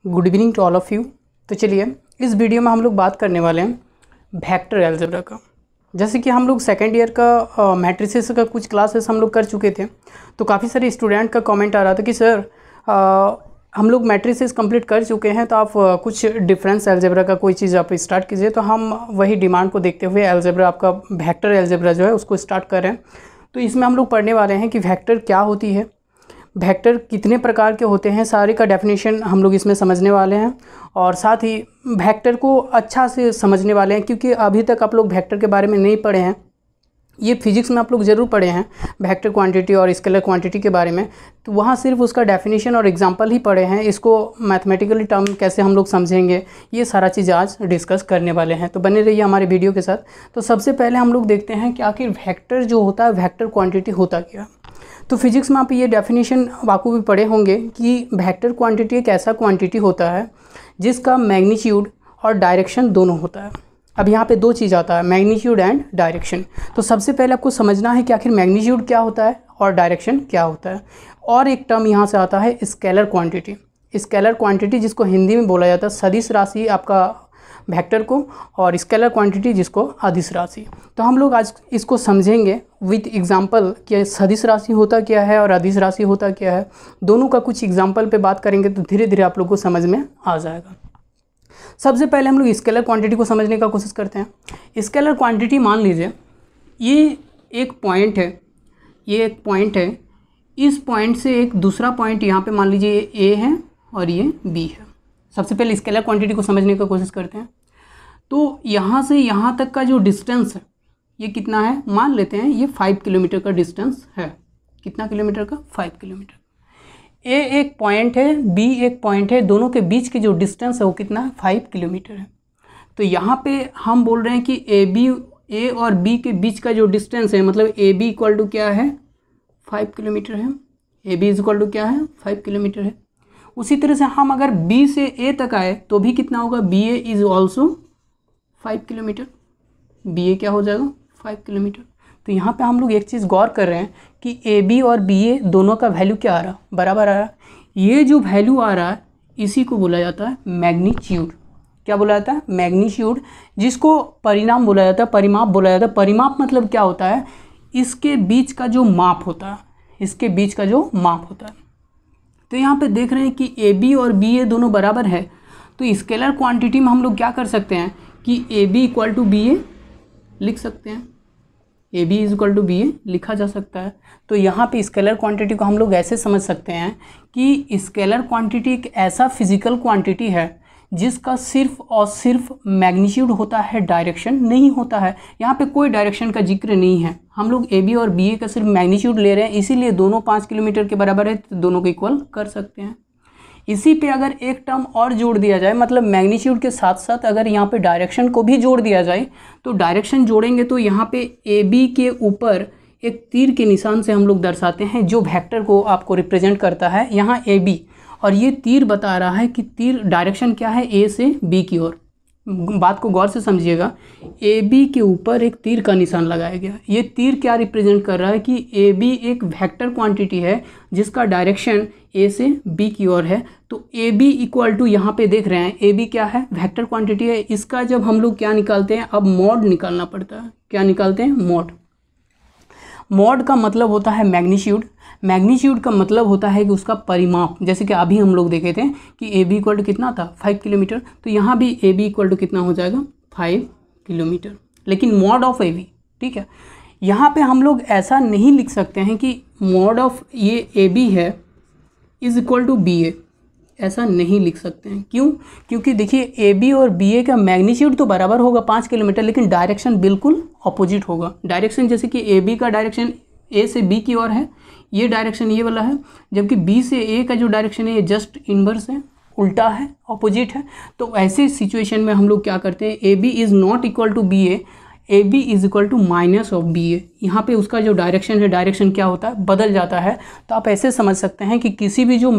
Good evening to all of you. तो चलिए इस वीडियो में हम लोग बात करने वाले हैं वेक्टर अलजेब्रा का। जैसे कि हम लोग सेकेंड ईयर का मैट्रिसेस का कुछ क्लासेस हम लोग कर चुके थे, तो काफ़ी सारे स्टूडेंट का कमेंट आ रहा था कि सर हम लोग मैट्रिसेस कंप्लीट कर चुके हैं, तो आप कुछ डिफरेंस अलजेब्रा का कोई चीज़ आप स्टार्ट कीजिए। तो हम वही डिमांड को देखते हुए अलजेब्रा आपका वेक्टर अलजेब्रा जो है उसको स्टार्ट कर रहे हैं। तो इसमें हम लोग पढ़ने वाले हैं कि वेक्टर क्या होती है, वेक्टर कितने प्रकार के होते हैं, सारे का डेफिनेशन हम लोग इसमें समझने वाले हैं। और साथ ही वेक्टर को अच्छा से समझने वाले हैं, क्योंकि अभी तक आप लोग वेक्टर के बारे में नहीं पढ़े हैं। ये फिजिक्स में आप लोग ज़रूर पढ़े हैं वेक्टर क्वांटिटी और स्केलर क्वांटिटी के बारे में, तो वहाँ सिर्फ उसका डेफिनेशन और एग्जांपल ही पढ़े हैं। इसको मैथमेटिकली टर्म कैसे हम लोग समझेंगे, ये सारा चीज़ आज डिस्कस करने वाले हैं। तो बने रहिए हमारे वीडियो के साथ। तो सबसे पहले हम लोग देखते हैं कि आखिर वेक्टर जो होता है, वेक्टर क्वांटिटी होता क्या। तो फिजिक्स में आप ये डेफिनेशन वाकू भी पढ़े होंगे कि वेक्टर क्वांटिटी एक ऐसा क्वांटिटी होता है जिसका मैग्नीट्यूड और डायरेक्शन दोनों होता है। अब यहाँ पे दो चीज़ आता है, मैग्नीट्यूड एंड डायरेक्शन। तो सबसे पहले आपको समझना है कि आखिर मैग्नीट्यूड क्या होता है और डायरेक्शन क्या होता है। और एक टर्म यहाँ से आता है स्केलर क्वांटिटी। स्केलर क्वांटिटी जिसको हिंदी में बोला जाता है सदिश राशि आपका वेक्टर को, और स्केलर क्वांटिटी जिसको अदिश राशि। तो हम लोग आज इसको समझेंगे विथ एग्जांपल कि सदिश राशि होता क्या है और अदिश राशि होता क्या है। दोनों का कुछ एग्जांपल पे बात करेंगे तो धीरे धीरे आप लोग को समझ में आ जाएगा। सबसे पहले हम लोग स्केलर क्वांटिटी को समझने का कोशिश करते हैं। स्केलर क्वांटिटी मान लीजिए ये एक पॉइंट है, ये एक पॉइंट है, इस पॉइंट से एक दूसरा पॉइंट यहाँ पे मान लीजिए ये A है और ये B है। सबसे पहले स्केलर क्वांटिटी को समझने का कोशिश करते हैं। तो यहाँ से यहाँ तक का जो डिस्टेंस है ये कितना है, मान लेते हैं ये 5 किलोमीटर का डिस्टेंस है। कितना किलोमीटर का, 5 किलोमीटर। ए एक पॉइंट है, बी एक पॉइंट है, दोनों के बीच के जो डिस्टेंस है वो कितना है, 5 किलोमीटर है। तो यहाँ पे हम बोल रहे हैं कि ए और बी के बीच का जो डिस्टेंस है, मतलब ए बी इक्वल टू क्या है, 5 किलोमीटर है। A B is equal to क्या है, 5 किलोमीटर है। उसी तरह से हम अगर बी से ए तक आए तो भी कितना होगा, B A is also 5 kilometre. B A क्या हो जाएगा, 5 किलोमीटर। तो यहाँ पे हम लोग एक चीज़ गौर कर रहे हैं कि ए बी और बी ए दोनों का वैल्यू क्या आ रहा, बराबर आ रहा। ये जो वैल्यू आ रहा है इसी को बोला जाता है मैग्नीट्यूड। क्या बोला जाता है, मैग्नीट्यूड, जिसको परिणाम बोला जाता है, परिमाप बोला जाता है। परिमाप मतलब क्या होता है, इसके बीच का जो माप होता है, इसके बीच का जो माप होता है। तो यहाँ पे देख रहे हैं कि ए बी और बी ए दोनों बराबर है। तो स्केलर क्वांटिटी में हम लोग क्या कर सकते हैं कि A B equal to B A लिख सकते हैं। A B is equal to B A लिखा जा सकता है। तो यहाँ पे स्केलर क्वांटिटी को हम लोग ऐसे समझ सकते हैं कि स्केलर क्वांटिटी एक ऐसा फिजिकल क्वांटिटी है जिसका सिर्फ और सिर्फ मैग्नीट्यूड होता है, डायरेक्शन नहीं होता है। यहाँ पे कोई डायरेक्शन का जिक्र नहीं है। हम लोग ए बी और बी ए का सिर्फ मैग्नीट्यूड ले रहे हैं, इसीलिए दोनों 5 किलोमीटर के बराबर है, तो दोनों को इक्वल कर सकते हैं। इसी पे अगर एक टर्म और जोड़ दिया जाए, मतलब मैग्नीट्यूड के साथ साथ अगर यहाँ पे डायरेक्शन को भी जोड़ दिया जाए, तो डायरेक्शन जोड़ेंगे तो यहाँ पे ए बी के ऊपर एक तीर के निशान से हम लोग दर्शाते हैं जो वेक्टर को आपको रिप्रेजेंट करता है। यहाँ ए बी और ये तीर बता रहा है कि तीर डायरेक्शन क्या है, ए से बी की ओर। बात को गौर से समझिएगा, ए बी के ऊपर एक तीर का निशान लगाया गया। ये तीर क्या रिप्रेजेंट कर रहा है कि ए बी एक वेक्टर क्वांटिटी है जिसका डायरेक्शन ए से बी की ओर है। तो ए बी इक्वल टू, यहाँ पे देख रहे हैं ए बी क्या है, वेक्टर क्वांटिटी है। इसका जब हम लोग क्या निकालते हैं, अब मॉड निकालना पड़ता है। क्या निकालते हैं, मॉड। मॉड का मतलब होता है मैग्नीट्यूड। मैग्नीट्यूड का मतलब होता है कि उसका परिमाप। जैसे कि अभी हम लोग देखे थे कि ए बी इक्वल टू कितना था, 5 किलोमीटर। तो यहाँ भी ए बी इक्वल टू कितना हो जाएगा, 5 किलोमीटर, लेकिन मॉड ऑफ ए बी। ठीक है, यहाँ पे हम लोग ऐसा नहीं लिख सकते हैं कि मॉड ऑफ ये ए बी है इज इक्वल टू बी ए, ऐसा नहीं लिख सकते हैं। क्यों, क्योंकि देखिए ए बी और बी ए का मैग्नीट्यूड तो बराबर होगा 5 किलोमीटर, लेकिन डायरेक्शन बिल्कुल अपोजिट होगा। डायरेक्शन जैसे कि ए बी का डायरेक्शन ए से बी की ओर है, ये डायरेक्शन ये वाला है, जबकि बी से ए का जो डायरेक्शन है ये जस्ट इनवर्स है, उल्टा है, अपोजिट है। तो ऐसे सिचुएशन में हम लोग क्या करते हैं, A B is not equal to B A B is equal to minus of B A. यहाँ पर उसका जो डायरेक्शन है, डायरेक्शन क्या होता है, बदल जाता है। तो आप ऐसे समझ सकते हैं कि किसी भी जो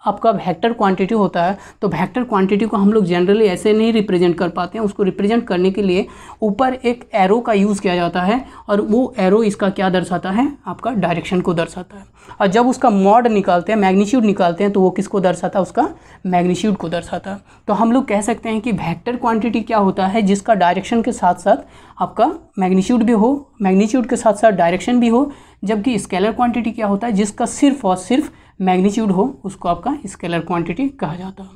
आपका वेक्टर क्वांटिटी होता है, तो वेक्टर क्वांटिटी को हम लोग जनरली ऐसे नहीं रिप्रेजेंट कर पाते हैं। उसको रिप्रेजेंट करने के लिए ऊपर एक एरो का यूज़ किया जाता है और वो एरो इसका क्या दर्शाता है, आपका डायरेक्शन को दर्शाता है। और जब उसका मॉड निकालते हैं, मैग्नीट्यूड निकालते हैं, तो वो किसको दर्शाता है, उसका मैग्नीट्यूड को दर्शाता है। तो हम लोग कह सकते हैं कि वेक्टर क्वांटिटी क्या होता है, जिसका डायरेक्शन के साथ साथ आपका मैग्नीट्यूड भी हो, मैग्नीट्यूड के साथ साथ डायरेक्शन भी हो। जबकि स्केलर क्वांटिटी क्या होता है, जिसका सिर्फ और सिर्फ मैग्नीट्यूड हो, उसको आपका स्केलर क्वांटिटी कहा जाता है।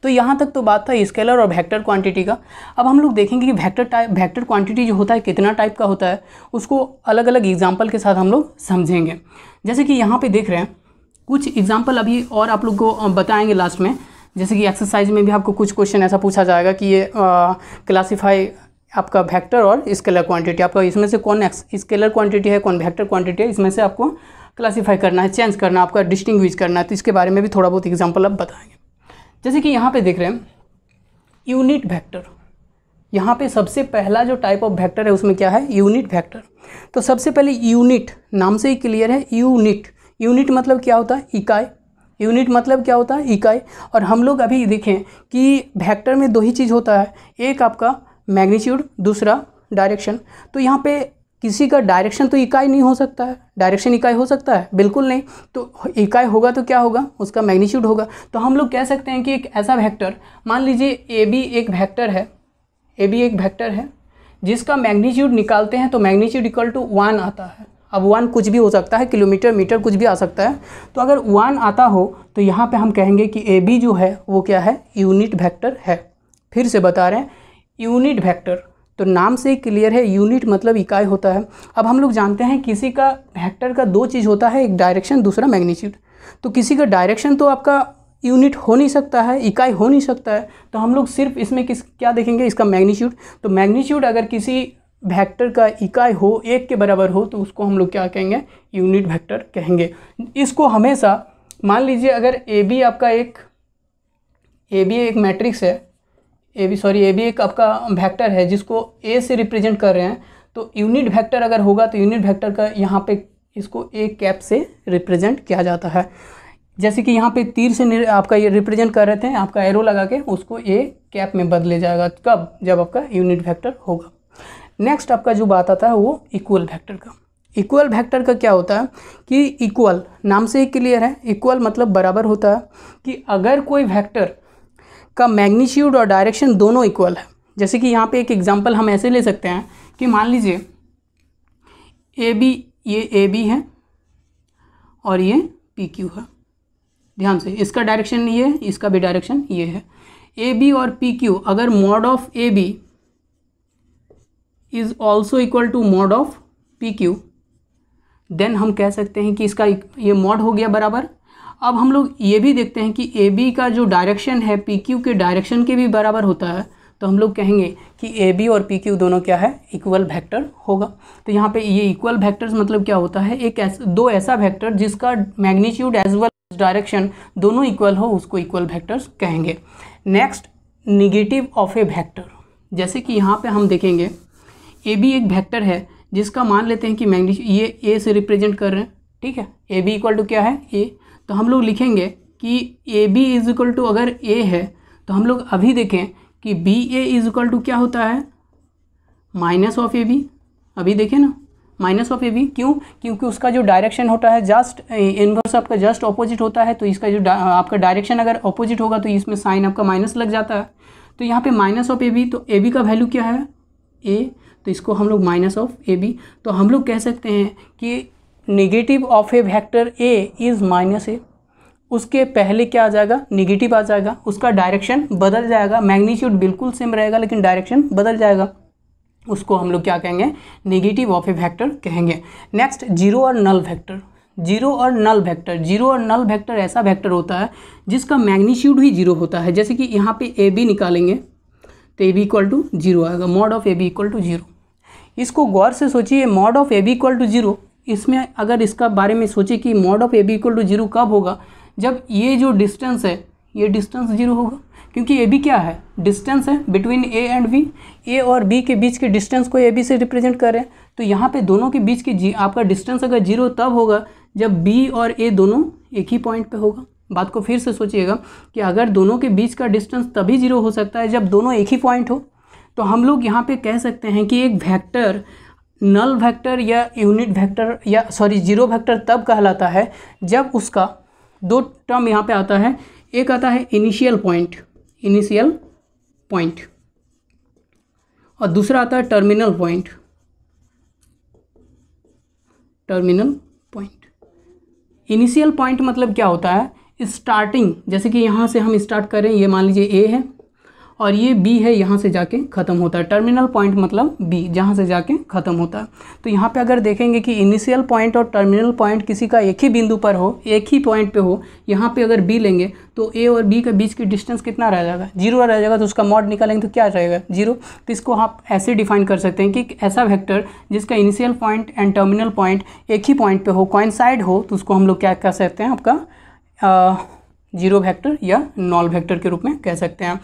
तो यहाँ तक तो बात था स्केलर और वेक्टर क्वांटिटी का। अब हम लोग देखेंगे कि वेक्टर क्वांटिटी जो होता है कितना टाइप का होता है, उसको अलग अलग एग्जाम्पल के साथ हम लोग समझेंगे। जैसे कि यहाँ पे देख रहे हैं कुछ एग्जाम्पल अभी और आप लोग को बताएंगे लास्ट में। जैसे कि एक्सरसाइज में भी आपको कुछ क्वेश्चन ऐसा पूछा जाएगा कि ये क्लासीफाई आपका वेक्टर और स्केलर क्वांटिटी, आपका इसमें से कौन स्केलर क्वांटिटी है, कौन वेक्टर क्वांटिटी है, इसमें से आपको क्लासीफाई करना है, चेंज करना है, आपका डिस्टिंग्विश करना है। तो इसके बारे में भी थोड़ा बहुत एग्जाम्पल अब बताएंगे। जैसे कि यहाँ पे देख रहे हैं यूनिट वेक्टर। यहाँ पे सबसे पहला जो टाइप ऑफ वेक्टर है उसमें क्या है, यूनिट वेक्टर। तो सबसे पहले यूनिट, नाम से ही क्लियर है, यूनिट। यूनिट मतलब क्या होता है, इकाई। यूनिट मतलब क्या होता है, इकाई। और हम लोग अभी देखें कि वेक्टर में दो ही चीज़ होता है, एक आपका मैग्नीट्यूड, दूसरा डायरेक्शन। तो यहाँ पे किसी का डायरेक्शन तो इकाई नहीं हो सकता है, डायरेक्शन इकाई हो सकता है, बिल्कुल नहीं। तो इकाई होगा तो क्या होगा, उसका मैग्नीट्यूड होगा। तो हम लोग कह सकते हैं कि एक ऐसा वेक्टर, मान लीजिए ए बी एक वेक्टर है, ए बी एक वेक्टर है जिसका मैग्नीट्यूड निकालते हैं तो मैग्नीट्यूड इक्वल टू 1 आता है। अब 1 कुछ भी हो सकता है, किलोमीटर, मीटर, कुछ भी आ सकता है। तो अगर 1 आता हो तो यहाँ पे हम कहेंगे कि ए बी जो है वो क्या है, यूनिट वेक्टर है। फिर से बता रहे हैं, यूनिट वेक्टर। तो नाम से ही क्लियर है, यूनिट मतलब इकाई होता है। अब हम लोग जानते हैं किसी का वेक्टर का दो चीज़ होता है, एक डायरेक्शन, दूसरा मैग्नीट्यूड। तो किसी का डायरेक्शन तो आपका यूनिट हो नहीं सकता है, इकाई हो नहीं सकता है। तो हम लोग सिर्फ इसमें क्या देखेंगे, इसका मैग्नीट्यूड। तो मैग्नीट्यूड अगर किसी वेक्टर का इकाई हो, 1 के बराबर हो, तो उसको हम लोग क्या कहेंगे, यूनिट वेक्टर कहेंगे। इसको हमेशा मान लीजिए अगर ए बी आपका एक मैट्रिक्स है, ए बी एक आपका वेक्टर है जिसको ए से रिप्रेजेंट कर रहे हैं। तो यूनिट वेक्टर अगर होगा तो यूनिट वेक्टर का यहाँ पे इसको ए कैप से रिप्रेजेंट किया जाता है। जैसे कि यहाँ पे तीर से आपका ये रिप्रेजेंट कर रहे थे, आपका एरो लगा के उसको ए कैप में बदले जाएगा। कब, जब आपका यूनिट वेक्टर होगा। नेक्स्ट आपका जो बात आता है वो इक्वल वेक्टर का। इक्वल वेक्टर का क्या होता है कि इक्वल, नाम से ही क्लियर है, इक्वल मतलब बराबर होता है। कि अगर कोई वेक्टर का मैग्नीट्यूड और डायरेक्शन दोनों इक्वल है। जैसे कि यहाँ पे एक एग्जांपल हम ऐसे ले सकते हैं कि मान लीजिए ए बी, ये ए बी है और ये पी क्यू है। ध्यान से, इसका डायरेक्शन ये है, इसका भी डायरेक्शन ये है। ए बी और पी क्यू अगर mod of A B is also equal to mod of P Q, then हम कह सकते हैं कि इसका ये मॉड हो गया बराबर। अब हम लोग ये भी देखते हैं कि ए बी का जो डायरेक्शन है पी क्यू के डायरेक्शन के भी बराबर होता है। तो हम लोग कहेंगे कि ए बी और पी क्यू दोनों क्या है, इक्वल वेक्टर होगा। तो यहाँ पे ये इक्वल वेक्टर्स मतलब क्या होता है, दो ऐसा वेक्टर जिसका magnitude as well as direction दोनों इक्वल हो, उसको इक्वल वेक्टर्स कहेंगे। Next, negative of a vector. जैसे कि यहाँ पे हम देखेंगे ए बी एक वेक्टर है जिसका मान लेते हैं कि मैग्नीट्यूड ये ए से रिप्रेजेंट कर रहे हैं, ठीक है। ए बी इक्वल टू क्या है, ए। तो हम लोग लिखेंगे कि A B is equal to, अगर ए है तो हम लोग अभी देखें कि B A is equal to क्या होता है, माइनस ऑफ ए बी। अभी देखें ना, माइनस ऑफ ए बी। क्यों, क्योंकि उसका जो डायरेक्शन होता है जस्ट इनवर्स आपका जस्ट ऑपोजिट होता है। तो इसका जो आपका डायरेक्शन अगर ऑपोजिट होगा तो इसमें साइन आपका माइनस लग जाता है। तो यहाँ पे माइनस ऑफ ए बी, तो ए बी का वैल्यू क्या है, ए। तो इसको हम लोग माइनस ऑफ ए बी। तो हम लोग कह सकते हैं कि negative of a vector A is minus A. उसके पहले क्या आ जाएगा, निगेटिव आ जाएगा, उसका डायरेक्शन बदल जाएगा। मैग्नीट्यूड बिल्कुल सेम रहेगा लेकिन डायरेक्शन बदल जाएगा। उसको हम लोग क्या कहेंगे, नेगेटिव ऑफ ए वेक्टर कहेंगे। नेक्स्ट, जीरो और नल वेक्टर। जीरो और नल वेक्टर, जीरो और नल वेक्टर ऐसा वेक्टर होता है जिसका मैग्नीट्यूड ही जीरो होता है। जैसे कि यहाँ पे ए बी निकालेंगे तो A B equal to zero आएगा, mod of A B equal to zero. इसको गौर से सोचिए, mod of A B equal to zero, इसमें अगर इसका बारे में सोचिए कि mod of A B equal to zero कब होगा, जब ये जो डिस्टेंस है ये डिस्टेंस जीरो होगा। क्योंकि ए बी क्या है, डिस्टेंस है बिटवीन ए एंड बी। ए और बी के बीच के डिस्टेंस को ए बी से रिप्रेजेंट कर रहे हैं। तो यहाँ पे दोनों के बीच की आपका डिस्टेंस अगर जीरो तब होगा जब बी और ए दोनों एक ही पॉइंट पे होगा। बात को फिर से सोचिएगा कि अगर दोनों के बीच का डिस्टेंस तभी जीरो हो सकता है जब दोनों एक ही पॉइंट हो। तो हम लोग यहाँ पे कह सकते हैं कि एक वेक्टर नल वेक्टर या यूनिट वेक्टर या जीरो वेक्टर तब कहलाता है जब उसका दो टर्म यहाँ पे आता है। एक आता है इनिशियल पॉइंट और दूसरा आता है टर्मिनल पॉइंट। इनिशियल पॉइंट मतलब क्या होता है, स्टार्टिंग, जैसे कि यहाँ से हम स्टार्ट करें, ये मान लीजिए ए है और ये बी है, यहाँ से जाके ख़त्म होता है। टर्मिनल पॉइंट मतलब बी, जहाँ से जाके ख़त्म होता है। तो यहाँ पे अगर देखेंगे कि इनिशियल पॉइंट और टर्मिनल पॉइंट किसी का एक ही बिंदु पर हो, एक ही पॉइंट पे हो, यहाँ पे अगर बी लेंगे तो ए और बी के बीच की डिस्टेंस कितना रह जाएगा, जीरो रह जाएगा। तो उसका मॉड निकालेंगे तो क्या रहेगा, जीरो। तो इसको आप ऐसे डिफाइन कर सकते हैं कि ऐसा वेक्टर जिसका initial point and terminal point एक ही पॉइंट पे हो, कोइंसाइड हो, तो उसको हम लोग क्या कह सकते हैं, आपका जीरो वेक्टर या नॉल वेक्टर के रूप में कह सकते हैं।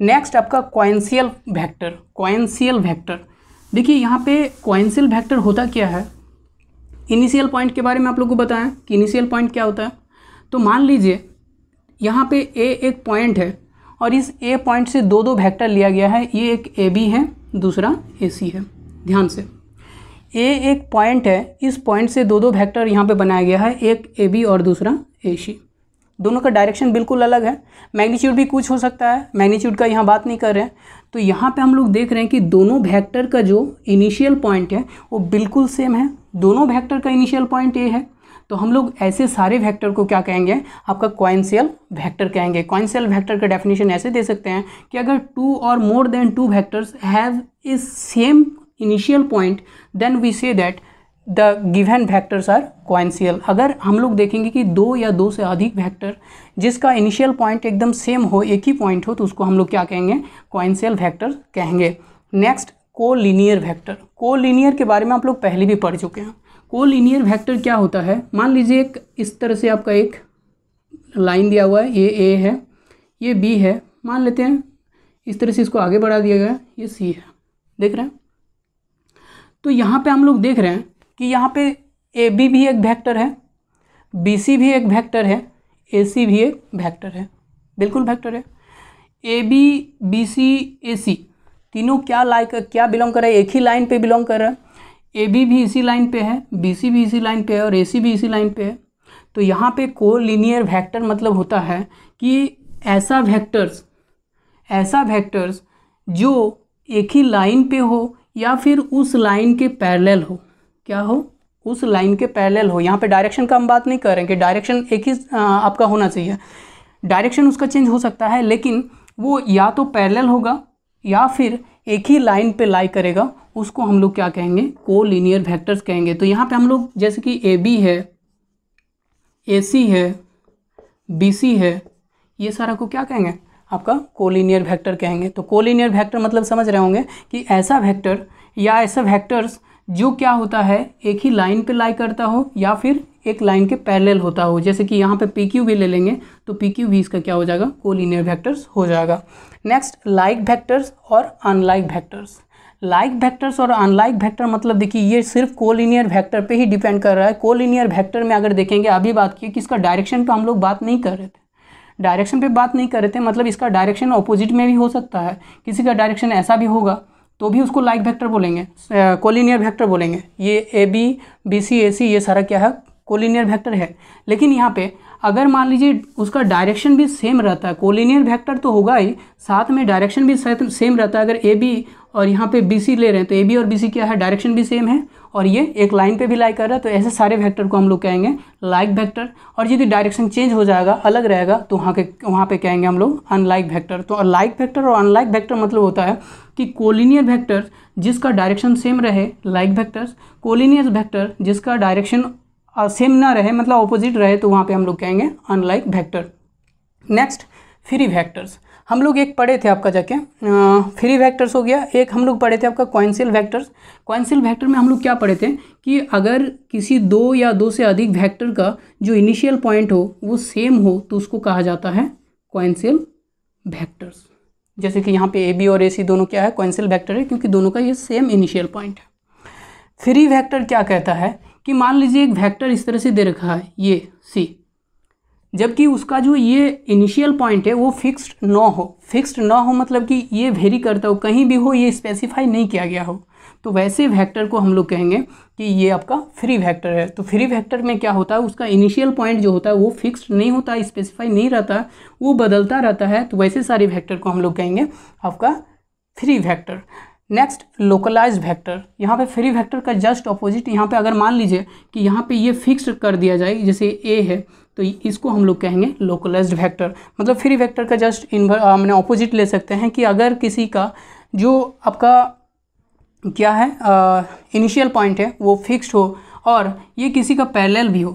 नेक्स्ट आपका कोइंसियल वेक्टर। देखिए यहाँ पे कोइंसियल वेक्टर होता क्या है, इनिशियल पॉइंट के बारे में आप लोगों को बताएं कि इनिशियल पॉइंट क्या होता है। तो मान लीजिए यहाँ पे ए एक पॉइंट है और इस ए पॉइंट से दो वेक्टर लिया गया है। ये एक ए बी है, दूसरा ए सी है। ध्यान से, ए एक पॉइंट है, इस पॉइंट से दो वेक्टर यहाँ पे बनाया गया है, एक ए बी और दूसरा ए सी। दोनों का डायरेक्शन बिल्कुल अलग है, मैग्नीट्यूड भी कुछ हो सकता है, मैग्नीट्यूड का यहाँ बात नहीं कर रहे हैं। तो यहाँ पे हम लोग देख रहे हैं कि दोनों वेक्टर का जो इनिशियल पॉइंट है वो बिल्कुल सेम है। दोनों वेक्टर का इनिशियल पॉइंट ए है, तो हम लोग ऐसे सारे वेक्टर को क्या कहेंगे, आपका कोइंसियल वेक्टर कहेंगे। कोइंसियल वेक्टर का डेफिनेशन ऐसे दे सकते हैं कि अगर टू और more than two vectors have a same initial point then we say that the given vectors are coinitial. अगर हम लोग देखेंगे कि दो या दो से अधिक वेक्टर जिसका इनिशियल पॉइंट एकदम सेम हो, एक ही पॉइंट हो, तो उसको हम लोग क्या कहेंगे, कोइंसियल वेक्टर कहेंगे। Next collinear vector. कोलिनियर के बारे में आप लोग पहले भी पढ़ चुके हैं। कोलिनियर वेक्टर क्या होता है, मान लीजिए एक इस तरह से आपका एक लाइन दिया हुआ है, ये ए है, ये बी है, मान लेते हैं इस तरह से इसको आगे बढ़ा दिया गया, ये सी है, देख रहे हैं। तो यहाँ पे हम लोग देख रहे हैं कि यहाँ पे ए बी भी एक वेक्टर है, बी सी भी एक वेक्टर है, ए सी भी एक वेक्टर है, बिल्कुल वेक्टर है। ए बी सी ए सी तीनों क्या बिलोंग कर रहा है, एक ही लाइन पे बिलोंग कर रहा है। ए बी भी इसी लाइन पे है, बी सी भी इसी लाइन पे है और ए सी भी इसी लाइन पे है। तो यहाँ पे कोलिनियर वेक्टर मतलब होता है कि ऐसा वेक्टर्स जो एक ही लाइन पे हो या फिर उस लाइन के पैरेलल हो, क्या हो, उस लाइन के पैरेलल हो। यहाँ पे डायरेक्शन का हम बात नहीं कर रहे हैं कि डायरेक्शन एक ही आपका होना चाहिए, डायरेक्शन उसका चेंज हो सकता है, लेकिन वो या तो पैरेलल होगा या फिर एक ही लाइन पे लाई करेगा, उसको हम लोग क्या कहेंगे, कोलिनियर वेक्टर्स कहेंगे। तो यहाँ पे हम लोग जैसे कि ए बी है, ए सी है, बी सी है, ये सारा को क्या कहेंगे, आपका कोलिनियर वेक्टर कहेंगे। तो कोलिनियर वेक्टर मतलब समझ रहे होंगे कि ऐसा वेक्टर या ऐसा वेक्टर्स जो क्या होता है, एक ही लाइन पे लाई करता हो या फिर एक लाइन के पैरेलल होता हो। जैसे कि यहाँ पे पी क्यू भी ले लेंगे तो पी क्यू भी इसका क्या हो जाएगा, कोलिनियर वेक्टर्स हो जाएगा। नेक्स्ट लाइक वेक्टर्स और अनलाइक वेक्टर्स। लाइक वेक्टर्स और अनलाइक वेक्टर मतलब देखिए ये सिर्फ कोलिनियर वेक्टर पे ही डिपेंड कर रहा है। कोलिनियर वेक्टर में अगर देखेंगे, अभी बात की कि इसका डायरेक्शन पे हम लोग बात नहीं कर रहे थे, डायरेक्शन पे बात नहीं कर रहे थे, मतलब इसका डायरेक्शन ऑपोजिट में भी हो सकता है, किसी का डायरेक्शन ऐसा भी होगा तो भी उसको लाइक वेक्टर बोलेंगे, कोलिनियर वेक्टर बोलेंगे। ये ए बी बी सी ए सी ये सारा क्या है, कोलिनियर वेक्टर है। लेकिन यहाँ पे अगर मान लीजिए उसका डायरेक्शन भी सेम रहता है, कोलिनियर वेक्टर तो होगा ही, साथ में डायरेक्शन भी सेम रहता है। अगर ए बी और यहाँ पे बी सी ले रहे हैं तो ए बी और बी सी क्या है, डायरेक्शन भी सेम है और ये एक लाइन पे भी लाई कर रहा है, तो ऐसे सारे वेक्टर को हम लोग कहेंगे लाइक वेक्टर। और यदि डायरेक्शन चेंज हो जाएगा, अलग रहेगा, तो वहाँ पे कहेंगे हम लोग अनलाइक वेक्टर। तो लाइक वेक्टर और अनलाइक वेक्टर मतलब होता है कि कोलिनियर वेक्टर जिसका डायरेक्शन सेम रहे लाइक वेक्टर्स, कोलिनियर वेक्टर जिसका डायरेक्शन सेम ना रहे मतलब ऑपोजिट रहे, तो वहाँ पे हम लोग कहेंगे unlike vector. Next free vectors. हम लोग एक पढ़े थे आपका जाके फ्री वेक्टर्स हो गया, एक हम लोग पढ़े थे आपका कोइंसियल वेक्टर्स। कोइंसियल वेक्टर में हम लोग क्या पढ़े थे कि अगर किसी दो या दो से अधिक वेक्टर का जो इनिशियल पॉइंट हो वो सेम हो तो उसको कहा जाता है कोइंसियल वेक्टर्स। जैसे कि यहाँ पे ए बी और ए सी दोनों क्या है, कोइंसियल वेक्टर है, क्योंकि दोनों का ये सेम इनिशियल पॉइंट है। फ्री वेक्टर क्या कहता है कि मान लीजिए एक वेक्टर इस तरह से दे रखा है, ये सी जबकि उसका जो ये इनिशियल पॉइंट है वो फिक्स्ड ना हो। फिक्स्ड ना हो मतलब कि ये वेरी करता हो, कहीं भी हो, ये स्पेसिफाई नहीं किया गया हो, तो वैसे वेक्टर को हम लोग कहेंगे कि ये आपका फ्री वेक्टर है। तो फ्री वेक्टर में क्या होता है, उसका इनिशियल पॉइंट जो होता है वो फिक्स्ड नहीं होता, स्पेसिफाई नहीं रहता, वो बदलता रहता है। तो वैसे सारे वेक्टर को हम लोग कहेंगे आपका free vector. Next localised vector. यहाँ पे फ्री वेक्टर का जस्ट ऑपोजिट, यहाँ पे अगर मान लीजिए कि यहाँ पे ये फिक्स्ड कर दिया जाए, जैसे ए है, तो इसको हम लोग कहेंगे लोकलाइज्ड वेक्टर। मतलब फ्री वेक्टर का जस्ट मैंने ऑपोजिट ले सकते हैं कि अगर किसी का जो आपका क्या है इनिशियल पॉइंट है वो फिक्स्ड हो और ये किसी का पैरेलल भी हो,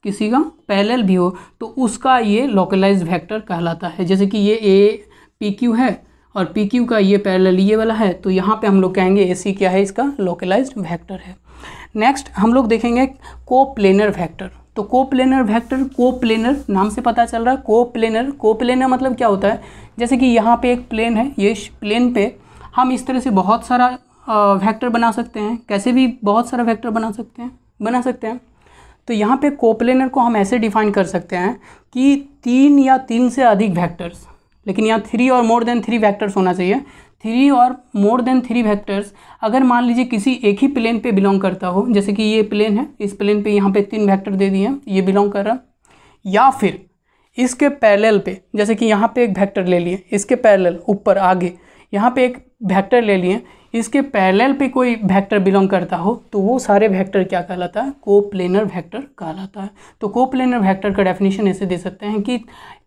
किसी का पैरेलल भी हो, तो उसका ये लोकलाइज्ड वेक्टर कहलाता है। जैसे कि ये ए पी क्यू है और पी क्यू का ये पैरेलल ये वाला है, तो यहाँ पे हम लोग कहेंगे ए सी क्या है, इसका लोकलाइज्ड वेक्टर है। नेक्स्ट हम लोग देखेंगे कोप्लेनर वेक्टर। तो कोप्लेनर वेक्टर, कोप्लेनर नाम से पता चल रहा है, कोप्लेनर। कोप्लेनर मतलब क्या होता है, जैसे कि यहाँ पे एक प्लेन है, ये प्लेन पे हम इस तरह से बहुत सारा वेक्टर बना सकते हैं, कैसे भी बहुत सारा वेक्टर बना सकते हैं। तो यहाँ पे कोप्लेनर को हम ऐसे डिफाइन कर सकते हैं कि 3 या 3 से अधिक वेक्टर्स, लेकिन यहाँ 3 और मोर देन 3 वेक्टर्स होना चाहिए। 3 और मोर देन 3 वेक्टर्स अगर मान लीजिए किसी एक ही प्लेन पे बिलोंग करता हो, जैसे कि ये प्लेन है, इस प्लेन पे यहाँ पे 3 वेक्टर दे दिए हैं, ये बिलोंग कर रहा, या फिर इसके पैरेलल पे, जैसे कि यहाँ पे एक वेक्टर ले लिए, इसके पैरेलल ऊपर आगे यहाँ पे एक वेक्टर ले लिए, इसके पैरेलल पे कोई वेक्टर बिलोंग करता हो, तो वो सारे वेक्टर क्या कहलाता है, कोप्लेनर वेक्टर कहलाता है। तो कोप्लेनर वेक्टर का डेफिनेशन ऐसे दे सकते हैं कि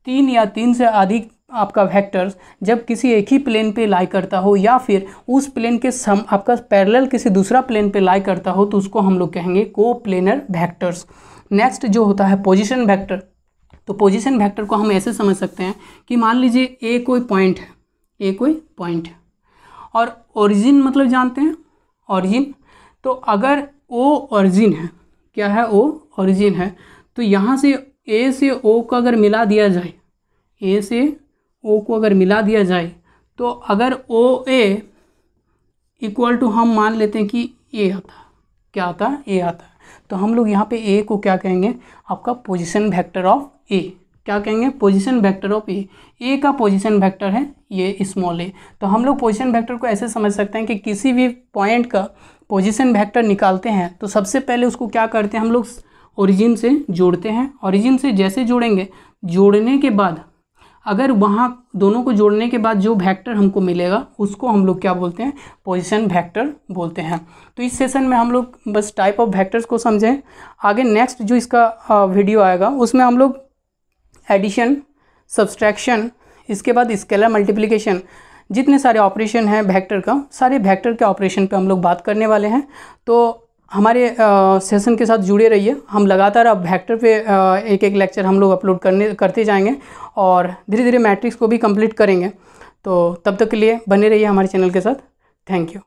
3 या 3 से अधिक आपका वेक्टर्स जब किसी एक ही प्लेन पे लाई करता हो या फिर उस प्लेन के आपका पैरेलल किसी दूसरा प्लेन पे लाई करता हो, तो उसको हम लोग कहेंगे कोप्लेनर वेक्टर्स। नेक्स्ट जो होता है पोजीशन वेक्टर। तो पोजीशन वेक्टर को हम ऐसे समझ सकते हैं कि मान लीजिए ए कोई पॉइंट है, ए कोई पॉइंट है और ओरिजिन मतलब जानते हैं ओरिजिन। तो अगर ओ ओरिजिन है, क्या है, ओ ओरिजिन है, तो यहाँ से ए से ओ को अगर मिला दिया जाए, ए से ओ को अगर मिला दिया जाए, तो अगर ओ ए इक्वल टू हम मान लेते हैं कि ए आता है, क्या आता है, ए आता है, तो हम लोग यहाँ पे ए को क्या कहेंगे, आपका पोजीशन वेक्टर ऑफ ए। क्या कहेंगे, पोजीशन वेक्टर ऑफ ए। ए का पोजीशन वेक्टर है ये स्मॉल ए। तो हम लोग पोजीशन वेक्टर को ऐसे समझ सकते हैं कि किसी भी पॉइंट का पोजीशन वेक्टर निकालते हैं तो सबसे पहले उसको क्या करते हैं, हम लोग ओरिजिन से जोड़ते हैं। ओरिजिन से जैसे जोड़ेंगे, जोड़ने के बाद अगर वहाँ दोनों को जोड़ने के बाद जो वेक्टर हमको मिलेगा उसको हम लोग क्या बोलते हैं, पोजीशन वेक्टर बोलते हैं। तो इस सेशन में हम लोग बस टाइप ऑफ वेक्टर्स को समझें। आगे नेक्स्ट जो इसका वीडियो आएगा उसमें हम लोग एडिशन, सब्सट्रैक्शन, इसके बाद स्केलर मल्टीप्लिकेशन, जितने सारे ऑपरेशन हैं वेक्टर का, सारे वेक्टर के ऑपरेशन पे हम लोग बात करने वाले हैं। तो हमारे सेशन के साथ जुड़े रहिए। हम लगातार अब वेक्टर पे एक एक लेक्चर हम लोग अपलोड करते जाएंगे और धीरे धीरे मैट्रिक्स को भी कंप्लीट करेंगे। तो तब तक के लिए बने रहिए हमारे चैनल के साथ। Thank you.